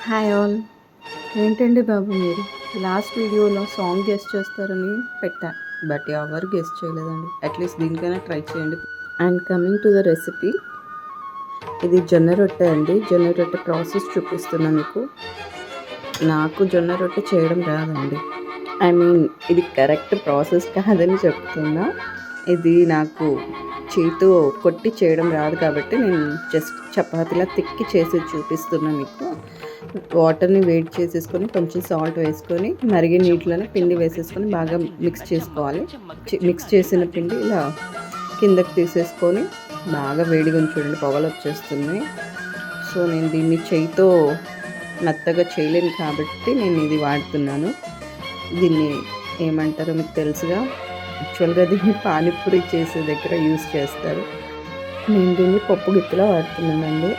Hi all. ఏంటండి బాబు మీరు last వీడియోలో సాంగ్ గెస్ట్ చేస్తారని పెట్టా, బట్ ఎవరు గెస్ట్ చేయలేదండి. అట్లీస్ట్ దీనికైనా ట్రై చేయండి. And coming to the recipe, ఇది జొన్న రొట్టె అండి. జొన్న రొట్టె ప్రాసెస్ చూపిస్తున్నా మీకు. నాకు జొన్న రొట్టె చేయడం రాదండి. ఐ మీన్ ఇది కరెక్ట్ ప్రాసెస్ కాదని చెప్తున్నా. ఇది నాకు చేతితో కొట్టి చేయడం రాదు కాబట్టి నేను జస్ట్ చపాతీలా తిక్కి చేసి చూపిస్తున్నా మీకు. వాటర్ని వేడి చేసేసుకొని కొంచెం సాల్ట్ వేసుకొని మరిగే నీటిలోనే పిండి వేసేసుకొని బాగా మిక్స్ చేసుకోవాలి. మిక్స్ చేసిన పిండి ఇలా కిందకి తీసేసుకొని బాగా వేడిగా చూడండి, పొగలు వచ్చేస్తుంది. సో నేను దీన్ని చేయితో మెత్తగా చేయలేను కాబట్టి నేను ఇది వాడుతున్నాను. దీన్ని ఏమంటారో మీకు తెలుసుగా, యాక్చువల్గా దీన్ని పానీపూరి చేసే దగ్గర యూస్ చేస్తారు. నేను దీన్ని పప్పు గిత్తలా వాడుతున్నానండి.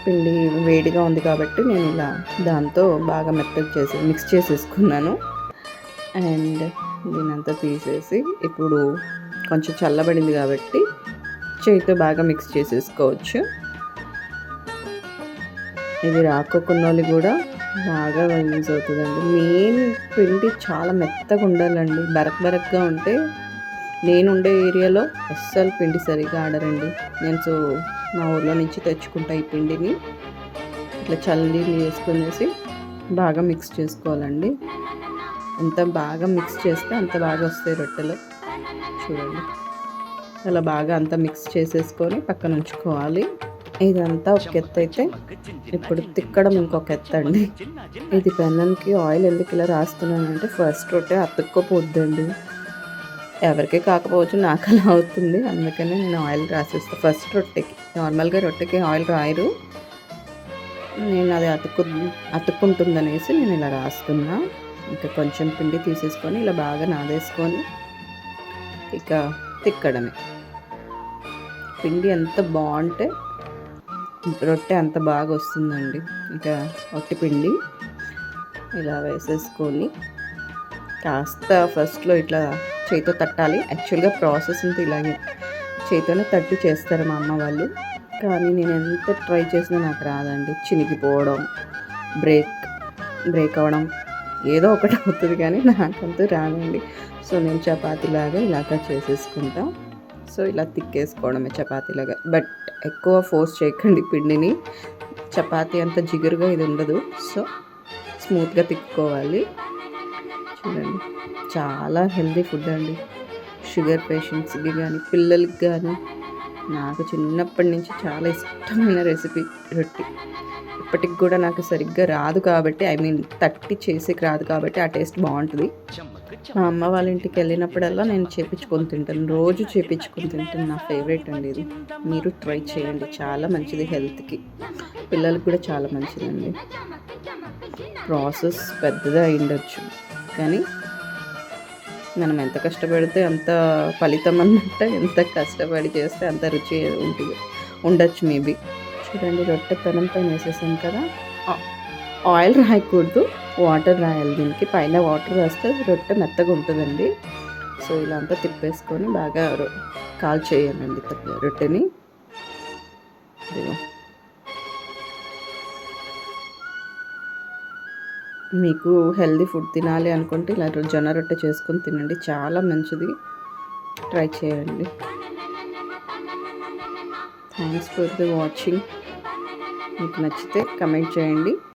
పిండి వేడిగా ఉంది కాబట్టి నేను ఇలా దాంతో బాగా మెత్తగా మిక్స్ చేసేసుకున్నాను. అండ్ దీనంతా తీసేసి ఇప్పుడు కొంచెం చల్లబడింది కాబట్టి చేతితో బాగా మిక్స్ చేసేసుకోవచ్చు. ఇది రాకోకున్న వాళ్ళు కూడా బాగా యూజ్ అవుతుందండి. మెయిన్ పిండి చాలా మెత్తగా ఉండాలండి. బరక్గా ఉంటే, నేను ఉండే ఏరియాలో అస్సలు పిండి సరిగా ఆడరండి. నేను మా ఊర్లో నుంచి తెచ్చుకుంటా ఈ పిండిని. ఇట్లా చల్లీలు వేసుకునేసి బాగా మిక్స్ చేసుకోవాలండి. ఎంత బాగా మిక్స్ చేస్తే అంత బాగా వస్తాయి రొట్టెలు. చూడండి, అలా బాగా అంతా మిక్స్ చేసేసుకొని పక్కన ఉంచుకోవాలి. ఇదంతా ఒక ఎత్తు అయితే, ఇప్పుడు తిక్కడం ఇంకొక ఎత్తు అండి. ఇది పెన్నంకి ఆయిల్ ఎందుకు ఇలా రాస్తున్నానంటే, ఫస్ట్ రొట్టె అతుక్కోపోద్దండి. ఎవరికి కాకపోవచ్చు, నాకు అలా అవుతుంది. అందుకనే నేను ఆయిల్ రాసేస్తాను ఫస్ట్ రొట్టెకి. నార్మల్గా రొట్టెకి ఆయిల్ రాయరు, నేను అది అతుక్కుంటుందనేసి నేను ఇలా రాస్తున్నా. ఇంకా కొంచెం పిండి తీసేసుకొని ఇలా బాగా నాదేసుకొని ఇక తిక్కడమే. పిండి ఎంత బాగుంటే రొట్టె అంత బాగా వస్తుందండి. ఇంకా ఒట్టి పిండి ఇలా వేసేసుకొని కాస్త ఫస్ట్లో ఇట్లా చేతితో తట్టాలి. యాక్చువల్గా ప్రాసెస్ అంతా ఇలాగే చేతితోనే తట్టి చేస్తారు మా అమ్మ వాళ్ళు. కానీ నేను ఎంత ట్రై చేసినా నాకు రాదండి. చినిగిపోవడం, బ్రేక్ అవ్వడం ఏదో ఒకటి అవుతుంది, కానీ నాకంతూ రాదండి. సో నేను చపాతీలాగా ఇలాగా చేసేసుకుంటా. సో ఇలా తిక్కేసుకోవడమే చపాతీలాగా. బట్ ఎక్కువ ఫోర్స్ చేయకండి పిండిని. చపాతీ అంత జిగురుగా ఇది ఉండదు. సో స్మూత్గా తిక్కుకోవాలి. చూడండి, చాలా హెల్దీ ఫుడ్ అండి. షుగర్ పేషెంట్స్కి కానీ పిల్లలకి కానీ, నాకు చిన్నప్పటి నుంచి చాలా ఇష్టమైన రెసిపీ రొట్టి. ఇప్పటికి కూడా నాకు సరిగ్గా రాదు కాబట్టి, ఐ మీన్ తట్టి చేసేకి రాదు కాబట్టి ఆ టేస్ట్ బాగుంటుంది. మా అమ్మ వాళ్ళ ఇంటికి వెళ్ళినప్పుడల్లా నేను చేపించుకొని తింటాను, రోజు చేపించుకొని తింటాను. నా ఫేవరెట్ అండి ఇది. మీరు ట్రై చేయండి, చాలా మంచిది హెల్త్కి, పిల్లలకి కూడా చాలా మంచిదండి. ప్రాసెస్ పెద్దగా అయ్యుండొచ్చు, కానీ మనం ఎంత కష్టపడితే అంత ఫలితం అన్నట్టు, ఎంత కష్టపడి చేస్తే అంత రుచి ఉండొచ్చు మేబీ. చూడండి, రొట్టె పెనం పైన వేసేసాం కదా, ఆయిల్ రాయకూడదు, వాటర్ రాయాలి. దీనికి పైన వాటర్ రాస్తే రొట్టె మెత్తగా ఉంటుందండి. సో ఇలా అంతా తిప్పేసుకొని బాగా కాల్ చేయాలండి రొట్టెని. మీకు హెల్దీ ఫుడ్ తినాలి అనుకుంటే ఇలా జొన్న రొట్టె చేసుకొని తినండి, చాలా మంచిది. ట్రై చేయండి. Thanks for the watching. మీకు నచ్చితే కమెంట్ చేయండి.